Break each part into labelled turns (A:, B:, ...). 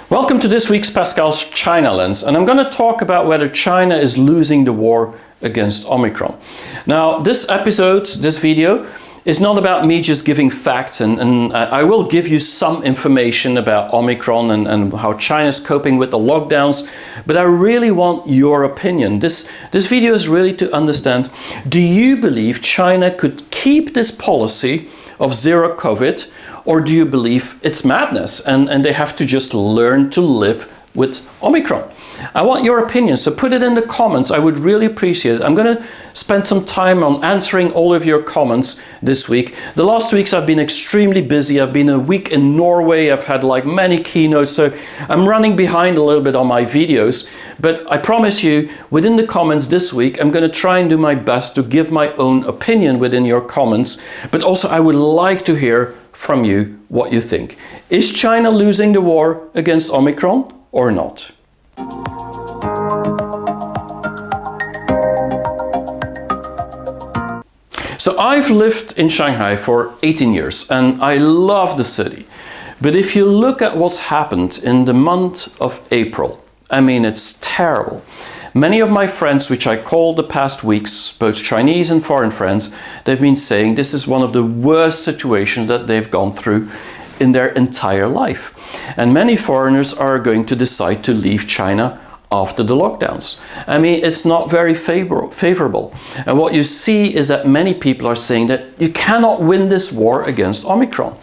A: Welcome to this week's Pascal's China Lens, and I'm going to talk about whether China is losing the war against Omicron. Now, this video, is not about me just giving facts, and I will give you some information about Omicron and how China's coping with the lockdowns, but I really want your opinion. This video is really to understand, do you believe China could keep this policy of zero COVID, or do you believe it's madness and they have to just learn to live with Omicron? I want your opinion, so put it in the comments. I would really appreciate it. I'm going to spend some time on answering all of your comments this week. The last weeks I've been extremely busy. I've been a week in Norway. I've had like many keynotes, so I'm running behind a little bit on my videos. But I promise you, within the comments this week, I'm going to try and do my best to give my own opinion within your comments. But also I would like to hear from you what you think. Is China losing the war against Omicron or not? So I've lived in Shanghai for 18 years and I love the city. But if you look at what's happened in the month of April, I mean, it's terrible. Many of my friends, which I called the past weeks, both Chinese and foreign friends, they've been saying this is one of the worst situations that they've gone through in their entire life. And many foreigners are going to decide to leave China after the lockdowns. I mean, it's not very favorable. And what you see is that many people are saying that you cannot win this war against Omicron.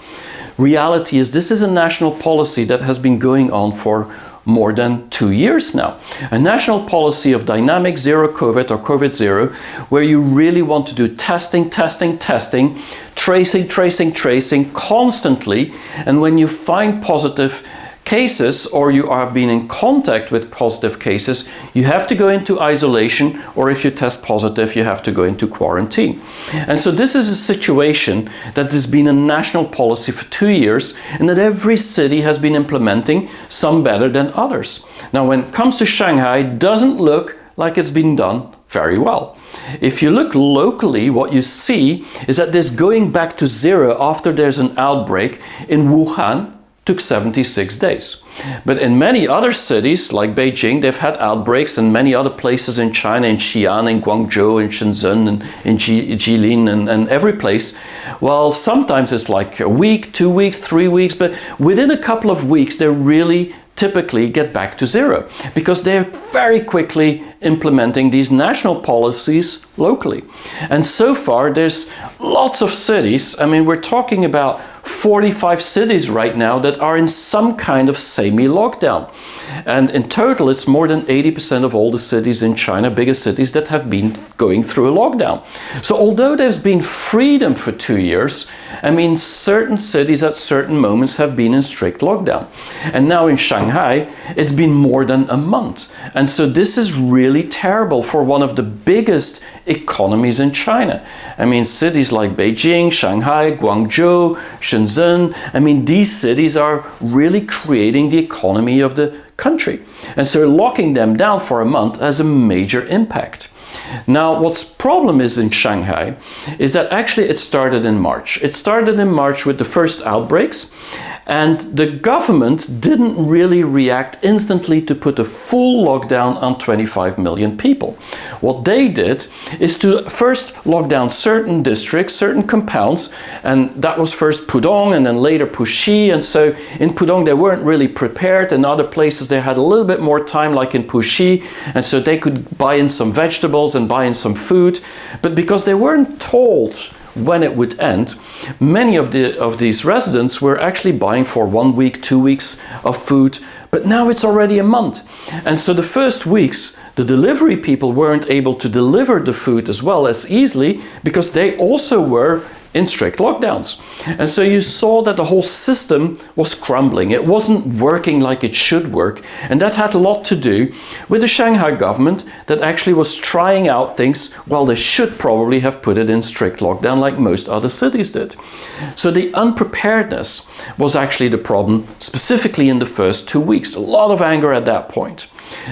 A: Reality is this is a national policy that has been going on for more than 2 years now. A national policy of dynamic zero COVID or COVID zero, where you really want to do testing, tracing constantly. And when you find positive cases or you are being in contact with positive cases, you have to go into isolation, or if you test positive, you have to go into quarantine. And so this is a situation that has been a national policy for 2 years and that every city has been implementing, some better than others. Now, when it comes to Shanghai, it doesn't look like it's been done very well. If you look locally, what you see is that this going back to zero after there's an outbreak in Wuhan took 76 days. But in many other cities like Beijing, they've had outbreaks, and many other places in China, in Xi'an, in Guangzhou, in Shenzhen, and in Jilin, and every place. Well, sometimes it's like a week, 2 weeks, 3 weeks, but within a couple of weeks, they really typically get back to zero because they're very quickly implementing these national policies locally. And so far, there's lots of cities. I mean, we're talking about 45 cities right now that are in some kind of semi-lockdown. And in total, it's more than 80% of all the cities in China, biggest cities, that have been going through a lockdown. So although there's been freedom for 2 years, I mean, certain cities at certain moments have been in strict lockdown. And now in Shanghai, it's been more than a month. And so this is really terrible for one of the biggest economies in China. I mean, cities like Beijing, Shanghai, Guangzhou, Shenzhen, I mean, these cities are really creating the economy of the country. And so locking them down for a month has a major impact. Now, what's problem is in Shanghai is that actually it started in March. It started in March with the first outbreaks, and the government didn't really react instantly to put a full lockdown on 25 million people. What they did is to first lock down certain districts, certain compounds, and that was first Pudong and then later Puxi. And so in Pudong they weren't really prepared. In other places they had a little bit more time, like in Puxi, and so they could buy in some vegetables and buy in some food. But because they weren't told when it would end, many of these residents were actually buying for 1 week, 2 weeks of food, but now it's already a month. And so the first weeks, the delivery people weren't able to deliver the food as well as easily because they also were in strict lockdowns. And so you saw that the whole system was crumbling. It wasn't working like it should work. And that had a lot to do with the Shanghai government that actually was trying out things while they should probably have put it in strict lockdown like most other cities did. So the unpreparedness was actually the problem, specifically in the first 2 weeks. A lot of anger at that point.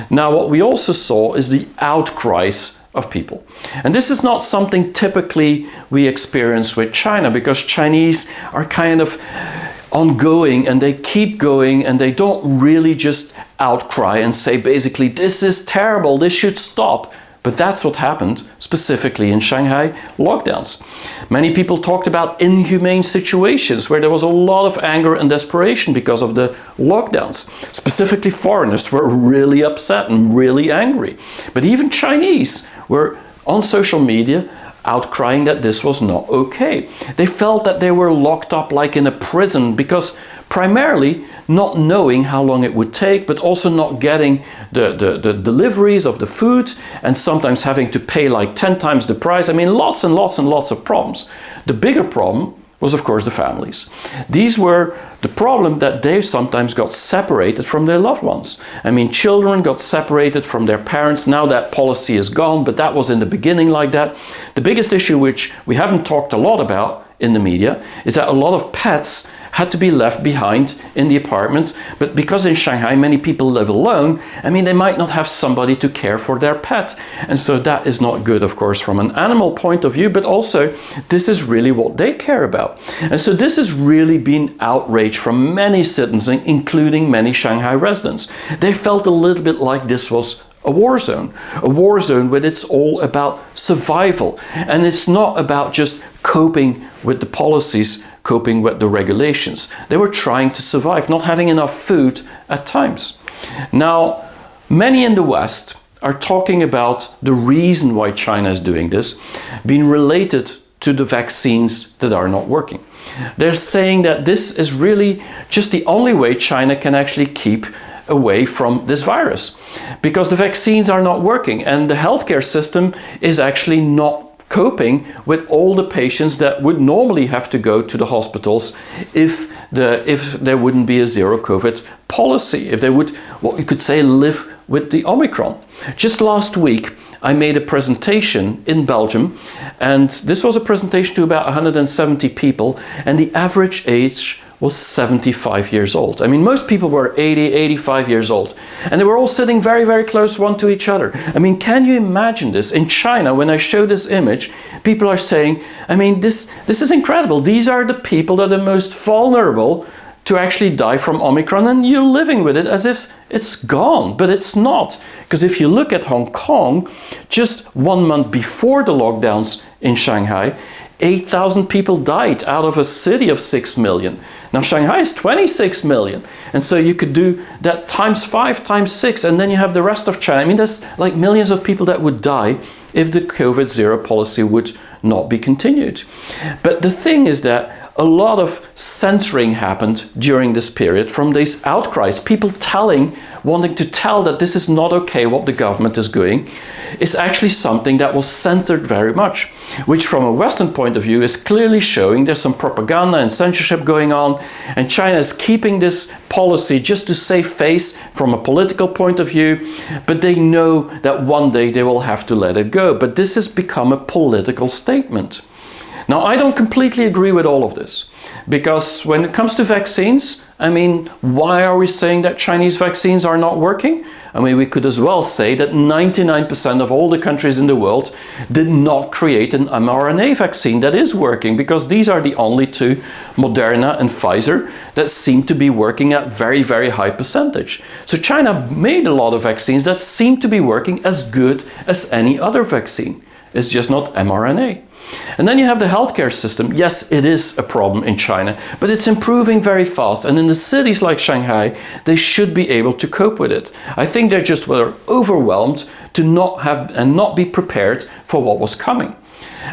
A: Now, what we also saw is the outcries of people. And this is not something typically we experience with China, because Chinese are kind of ongoing, and they keep going, and they don't really just outcry and say basically, this is terrible, this should stop. But that's what happened specifically in Shanghai lockdowns. Many people talked about inhumane situations where there was a lot of anger and desperation because of the lockdowns. Specifically, foreigners were really upset and really angry. But even Chinese were on social media outcrying that this was not okay. They felt that they were locked up like in a prison because primarily not knowing how long it would take, but also not getting the deliveries of the food, and sometimes having to pay like 10 times the price. I mean, lots and lots and lots of problems. The bigger problem was, of course, the families. These were the problem that they sometimes got separated from their loved ones. I mean, children got separated from their parents. Now that policy is gone, but that was in the beginning like that. The biggest issue, which we haven't talked a lot about in the media, is that a lot of pets had to be left behind in the apartments. But because in Shanghai many people live alone, I mean, they might not have somebody to care for their pet. And so that is not good, of course, from an animal point of view, but also this is really what they care about. And so this has really been outrage from many citizens, including many Shanghai residents. They felt a little bit like this was a war zone where it's all about survival. And it's not about just coping with the policies, coping with the regulations. They were trying to survive, not having enough food at times. Now, many in the West are talking about the reason why China is doing this being related to the vaccines that are not working. They're saying that this is really just the only way China can actually keep away from this virus, because the vaccines are not working and the healthcare system is actually not coping with all the patients that would normally have to go to the hospitals if there wouldn't be a zero COVID policy, if they would, what you could say, live with the Omicron. Just last week, I made a presentation in Belgium, and this was a presentation to about 170 people, and the average age was 75 years old. I mean, most people were 80, 85 years old. And they were all sitting very, very close one to each other. I mean, can you imagine this? In China, when I show this image, people are saying, I mean, this is incredible. These are the people that are the most vulnerable to actually die from Omicron, and you're living with it as if it's gone, but it's not. Because if you look at Hong Kong, just 1 month before the lockdowns in Shanghai, 8,000 people died out of a city of 6 million. Now Shanghai is 26 million. And so you could do that times 5, times 6, and then you have the rest of China. I mean, there's like millions of people that would die if the COVID zero policy would not be continued. But the thing is that a lot of censoring happened during this period from these outcries. People wanting to tell that this is not okay what the government is doing, is actually something that was censored very much, which from a Western point of view is clearly showing there's some propaganda and censorship going on, and China is keeping this policy just to save face from a political point of view, but they know that one day they will have to let it go. But this has become a political statement. Now, I don't completely agree with all of this, because when it comes to vaccines, I mean, why are we saying that Chinese vaccines are not working? I mean, we could as well say that 99% of all the countries in the world did not create an mRNA vaccine that is working, because these are the only two, Moderna and Pfizer, that seem to be working at very, very high percentage. So China made a lot of vaccines that seem to be working as good as any other vaccine. It's just not mRNA. And then you have the healthcare system. Yes, it is a problem in China, but it's improving very fast. And in the cities like Shanghai, they should be able to cope with it. I think they just were overwhelmed to not be prepared for what was coming.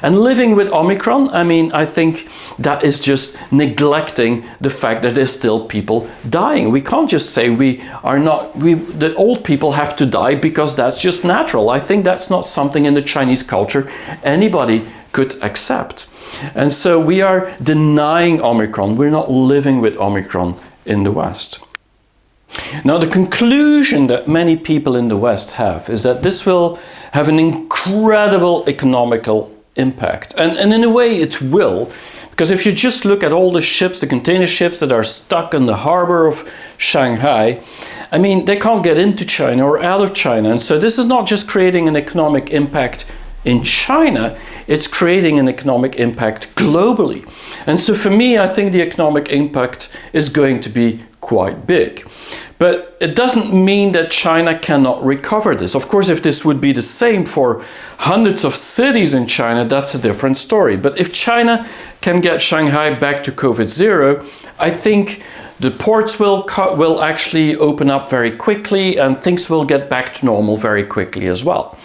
A: And living with Omicron, I mean, I think that is just neglecting the fact that there's still people dying. We can't just say the old people have to die because that's just natural. I think that's not something in the Chinese culture anybody could accept. And so we are denying Omicron. We're not living with Omicron in the West. Now, the conclusion that many people in the West have is that this will have an incredible economical impact. And in a way it will, because if you just look at all the ships, the container ships that are stuck in the harbor of Shanghai, I mean, they can't get into China or out of China. And so this is not just creating an economic impact in China, it's creating an economic impact globally. And so for me, I think the economic impact is going to be quite big. But it doesn't mean that China cannot recover this. Of course, if this would be the same for hundreds of cities in China, that's a different story. But if China can get Shanghai back to COVID-0, I think the ports will actually open up very quickly and things will get back to normal very quickly as well.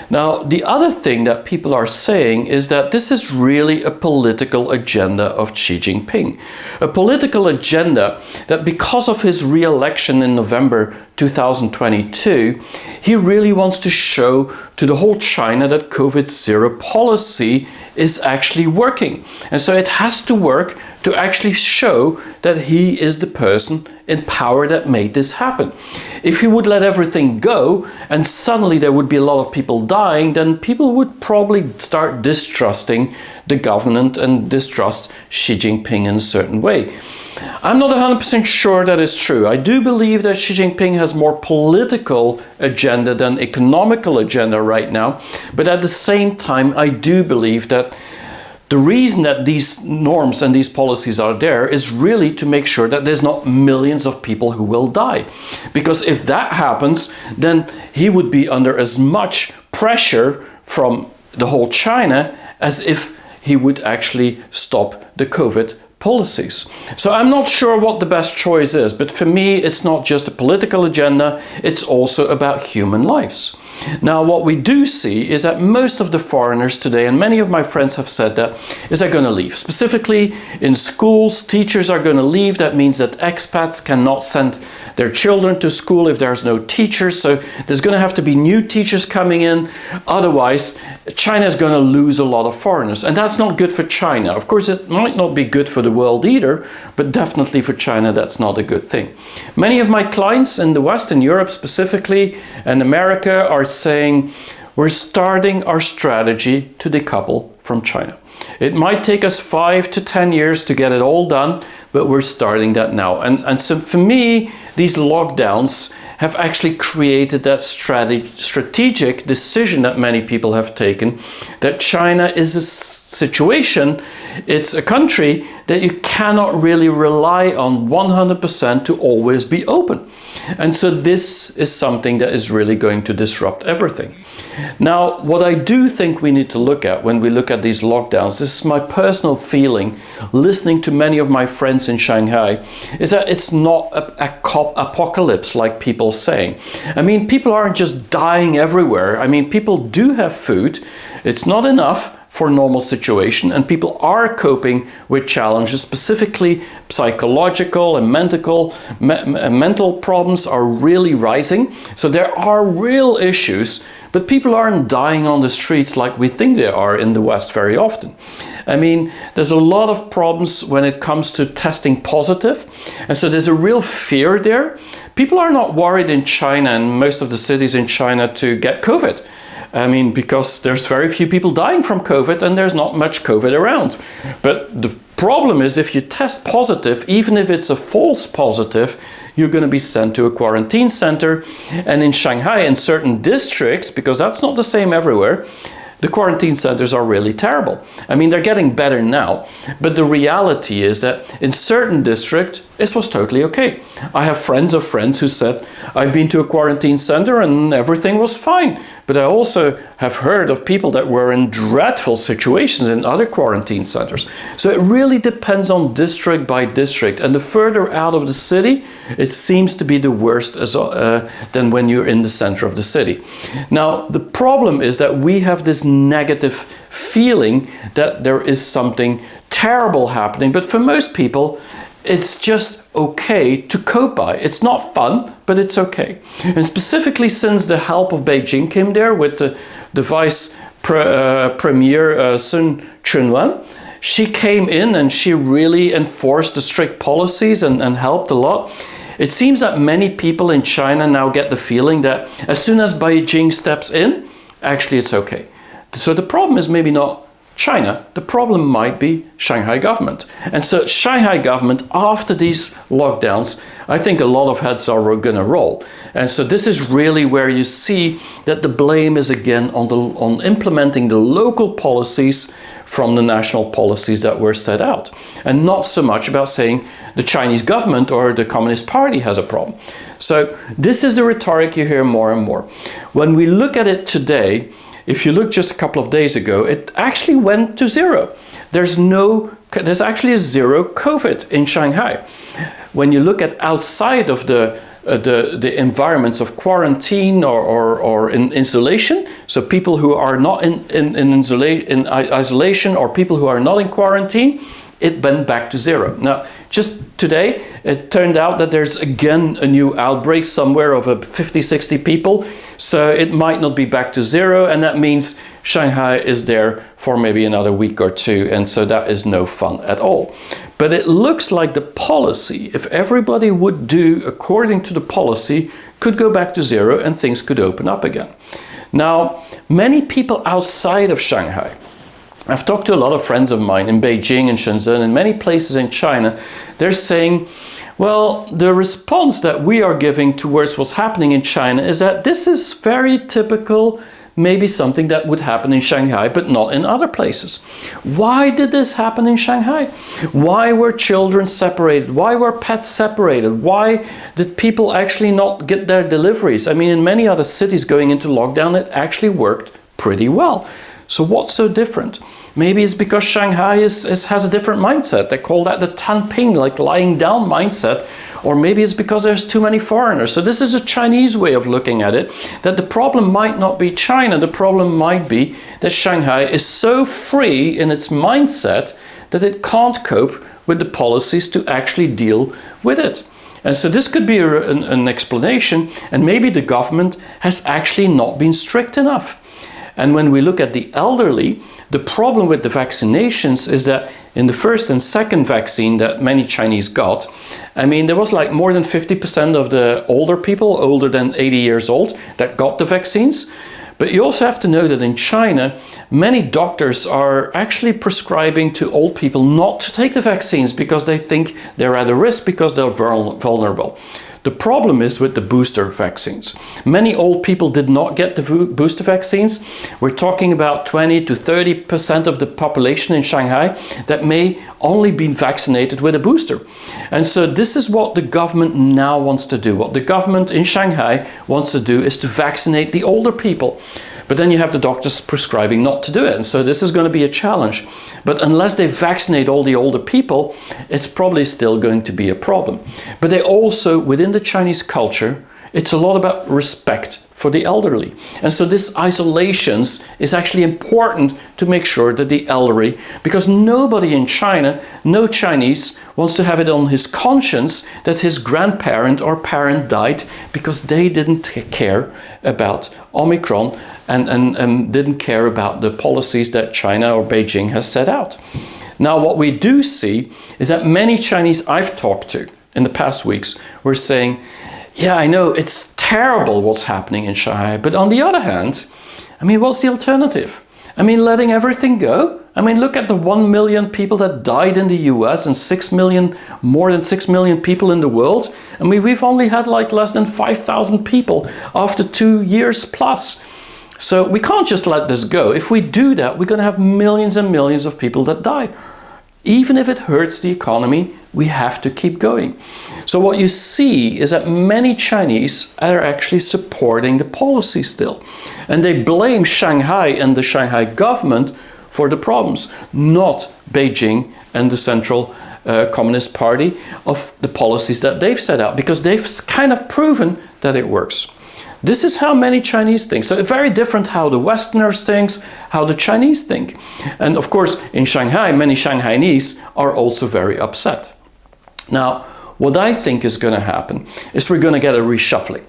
A: Now, the other thing that people are saying is that this is really a political agenda of Xi Jinping. A political agenda that because of his re-election in November 2022, he really wants to show to the whole China that COVID-0 policy is actually working. And so it has to work to actually show that he is the person in power that made this happen. If he would let everything go and suddenly there would be a lot of people dying, then people would probably start distrusting the government and distrust Xi Jinping in a certain way. I'm not 100% sure that is true. I do believe that Xi Jinping has more political agenda than economical agenda right now, but at the same time, I do believe that the reason that these norms and these policies are there is really to make sure that there's not millions of people who will die. Because if that happens, then he would be under as much pressure from the whole China as if he would actually stop the COVID policies. So I'm not sure what the best choice is, but for me, it's not just a political agenda, it's also about human lives. Now, what we do see is that most of the foreigners today, and many of my friends have said that, is they're going to leave. Specifically in schools, teachers are going to leave. That means that expats cannot send their children to school if there's no teachers. So there's going to have to be new teachers coming in. Otherwise, China is going to lose a lot of foreigners. And that's not good for China. Of course, it might not be good for the world either, but definitely for China, that's not a good thing. Many of my clients in the West, in Europe specifically, and America are saying we're starting our strategy to decouple from China. It might take us 5 to 10 years to get it all done, but we're starting that now. And so for me, these lockdowns have actually created that strategic decision that many people have taken, that China is a situation, it's a country that you cannot really rely on 100% to always be open. And so this is something that is really going to disrupt everything. Now, what I do think we need to look at when we look at these lockdowns, this is my personal feeling, listening to many of my friends in Shanghai, is that it's not a apocalypse like people saying. I mean, people aren't just dying everywhere. I mean, people do have food. It's not enough for a normal situation, and people are coping with challenges, specifically psychological and mental problems are really rising. So there are real issues, but people aren't dying on the streets like we think they are in the West very often. I mean, there's a lot of problems when it comes to testing positive, and so there's a real fear there. People are not worried in China and most of the cities in China to get COVID. I mean, because there's very few people dying from COVID and there's not much COVID around. But the problem is if you test positive, even if it's a false positive, you're going to be sent to a quarantine center. And in Shanghai, in certain districts, because that's not the same everywhere, the quarantine centers are really terrible. I mean, they're getting better now, but the reality is that in certain districts, this was totally okay. I have friends of friends who said, I've been to a quarantine center and everything was fine. But I also have heard of people that were in dreadful situations in other quarantine centers. So it really depends on district by district. And the further out of the city, it seems to be the worst than when you're in the center of the city. Now, the problem is that we have this negative feeling that there is something terrible happening. But for most people, it's just okay to cope by. It's not fun, but it's okay. And specifically since the help of Beijing came there with the Vice Premier Sun Chunwan, she came in and she really enforced the strict policies and helped a lot. It seems that many people in China now get the feeling that as soon as Beijing steps in, actually it's okay. So the problem is maybe not China. The problem might be Shanghai government. And so Shanghai government, after these lockdowns, I think a lot of heads are going to roll. And so this is really where you see that the blame is again on implementing the local policies from the national policies that were set out. And not so much about saying the Chinese government or the Communist Party has a problem. So this is the rhetoric you hear more and more. When we look at it today, if you look just a couple of days ago, it actually went to zero. There's actually a zero COVID in Shanghai. When you look at outside of the environments of quarantine or in isolation, so people who are not in isolation or people who are not in quarantine, it went back to zero. Now, just today, it turned out that there's again a new outbreak somewhere of 50, 60 people. So it might not be back to zero. And that means Shanghai is there for maybe another week or two. And so that is no fun at all. But it looks like the policy, if everybody would do according to the policy, could go back to zero and things could open up again. Now, many people outside of Shanghai, I've talked to a lot of friends of mine in Beijing and Shenzhen and many places in China. They're saying, well, the response that we are giving towards what's happening in China is that this is very typical, maybe something that would happen in Shanghai, but not in other places. Why did this happen in Shanghai? Why were children separated? Why were pets separated? Why did people actually not get their deliveries? I mean, in many other cities going into lockdown, it actually worked pretty well. So what's so different? Maybe it's because Shanghai has a different mindset. They call that the Tanping, like lying down mindset. Or maybe it's because there's too many foreigners. So this is a Chinese way of looking at it, that the problem might not be China. The problem might be that Shanghai is so free in its mindset that it can't cope with the policies to actually deal with it. And so this could be an explanation. And maybe the government has actually not been strict enough. And when we look at the elderly, the problem with the vaccinations is that in the first and second vaccine that many Chinese got, I mean, there was like more than 50% of the older people, older than 80 years old, that got the vaccines. But you also have to know that in China, many doctors are actually prescribing to old people not to take the vaccines because they think they're at a risk because they're vulnerable. The problem is with the booster vaccines. Many old people did not get the booster vaccines. We're talking about 20 to 30% of the population in Shanghai that may only be vaccinated with a booster. And so this is what the government now wants to do. What the government in Shanghai wants to do is to vaccinate the older people. But then you have the doctors prescribing not to do it. And so this is going to be a challenge. But unless they vaccinate all the older people, it's probably still going to be a problem. But they also, within the Chinese culture, it's a lot about respect for the elderly. And so this isolations is actually important to make sure that the elderly, because nobody in China, no Chinese, wants to have it on his conscience that his grandparent or parent died because they didn't care about Omicron and didn't care about the policies that China or Beijing has set out. Now, what we do see is that many Chinese I've talked to in the past weeks were saying, yeah, I know it's terrible what's happening in Shanghai, but on the other hand, I mean, what's the alternative? I mean, letting everything go? I mean, look at the 1 million people that died in the US and 6 million, more than 6 million people in the world. I mean, we've only had like less than 5,000 people after 2 years plus. So we can't just let this go. If we do that, we're going to have millions and millions of people that die. Even if it hurts the economy, we have to keep going. So what you see is that many Chinese are actually supporting the policy still. And they blame Shanghai and the Shanghai government for the problems, not Beijing and the Central Communist Party of the policies that they've set out, because they've kind of proven that it works. This is how many Chinese think. So very different how the Westerners think, how the Chinese think. And of course, in Shanghai, many Shanghainese are also very upset. Now, what I think is going to happen is we're going to get a reshuffling.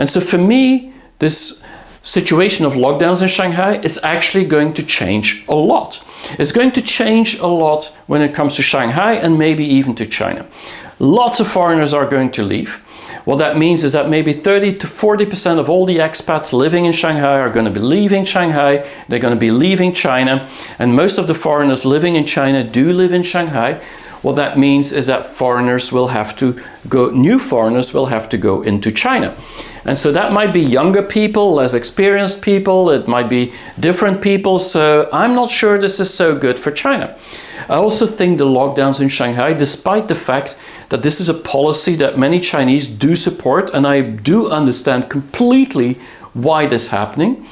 A: And so for me, this situation of lockdowns in Shanghai is actually going to change a lot. It's going to change a lot when it comes to Shanghai and maybe even to China. Lots of foreigners are going to leave. What that means is that maybe 30 to 40% of all the expats living in Shanghai are going to be leaving Shanghai. They're going to be leaving China. And most of the foreigners living in China do live in Shanghai. What that means is that foreigners will have to go, new foreigners will have to go into China. And so that might be younger people, less experienced people, it might be different people. So I'm not sure this is so good for China. I also think the lockdowns in Shanghai, despite the fact that this is a policy that many Chinese do support, and I do understand completely why this is happening,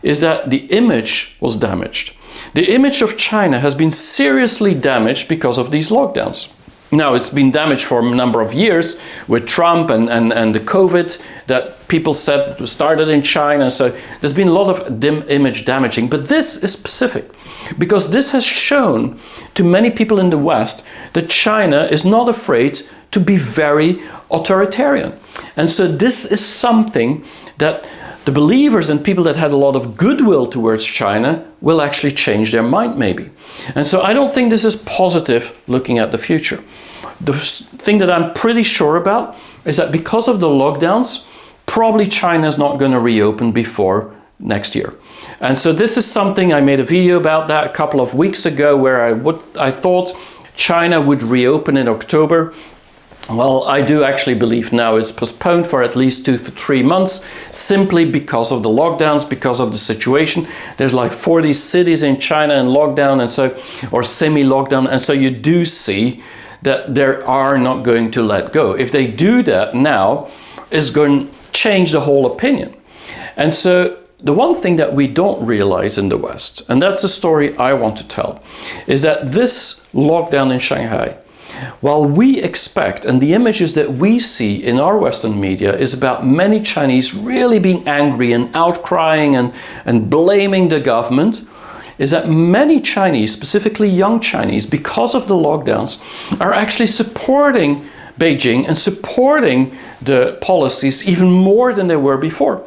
A: is that the image was damaged. The image of China has been seriously damaged because of these lockdowns. Now, it's been damaged for a number of years with Trump and the COVID that people said started in China. So there's been a lot of image damaging, but this is specific because this has shown to many people in the West that China is not afraid to be very authoritarian. And so this is something that the believers and people that had a lot of goodwill towards China will actually change their mind maybe. And so I don't think this is positive looking at the future. The thing that I'm pretty sure about is that because of the lockdowns, probably China is not going to reopen before next year. And so this is something I made a video about that a couple of weeks ago where I thought China would reopen in October. Well, I do actually believe now it's postponed for at least 2 to 3 months simply because of the lockdowns, because of the situation. There's like 40 cities in China in lockdown and so, or semi-lockdown, and so you do see that they are not going to let go. If they do that now, it's going to change the whole opinion. And so the one thing that we don't realize in the West, and that's the story I want to tell, is that this lockdown in Shanghai, while we expect, and the images that we see in our Western media is about many Chinese really being angry and outcrying and blaming the government, is that many Chinese, specifically young Chinese, because of the lockdowns, are actually supporting Beijing and supporting the policies even more than they were before.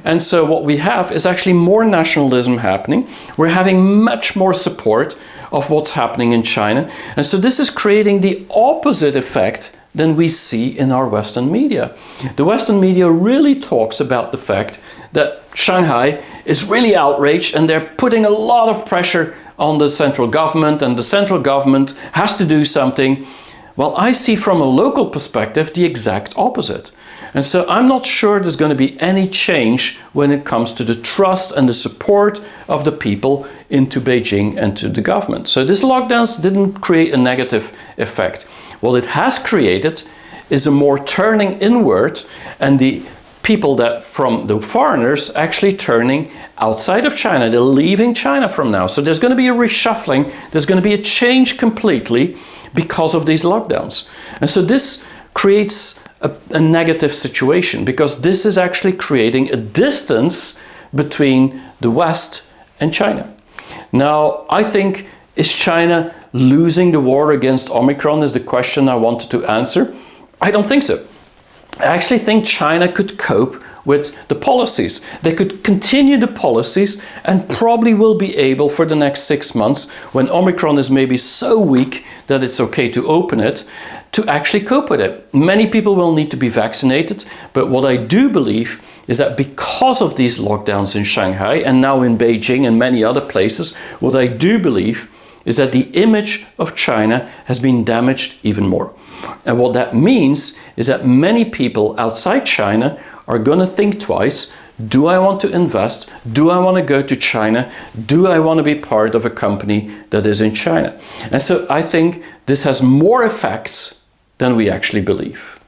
A: And so what we have is actually more nationalism happening. We're having much more support of what's happening in China. And so this is creating the opposite effect than we see in our Western media. The Western media really talks about the fact that Shanghai is really outraged and they're putting a lot of pressure on the central government and the central government has to do something. Well, I see from a local perspective the exact opposite. And so I'm not sure there's going to be any change when it comes to the trust and the support of the people into Beijing and to the government. So these lockdowns didn't create a negative effect. What it has created is a more turning inward and the people that from the foreigners actually turning outside of China. They're leaving China from now. So there's going to be a reshuffling. There's going to be a change completely because of these lockdowns. And so this creates a negative situation because this is actually creating a distance between the West and China. Now, I think, is China losing the war against Omicron is the question I wanted to answer. I don't think so. I actually think China could cope with the policies. They could continue the policies and probably will be able for the next 6 months, when Omicron is maybe so weak that it's okay to open it, to actually cope with it. Many people will need to be vaccinated, but what I do believe is that because of these lockdowns in Shanghai and now in Beijing and many other places, what I do believe is that the image of China has been damaged even more. And what that means is that many people outside China are going to think twice. Do I want to invest? Do I want to go to China? Do I want to be part of a company that is in China? And so I think this has more effects than we actually believe.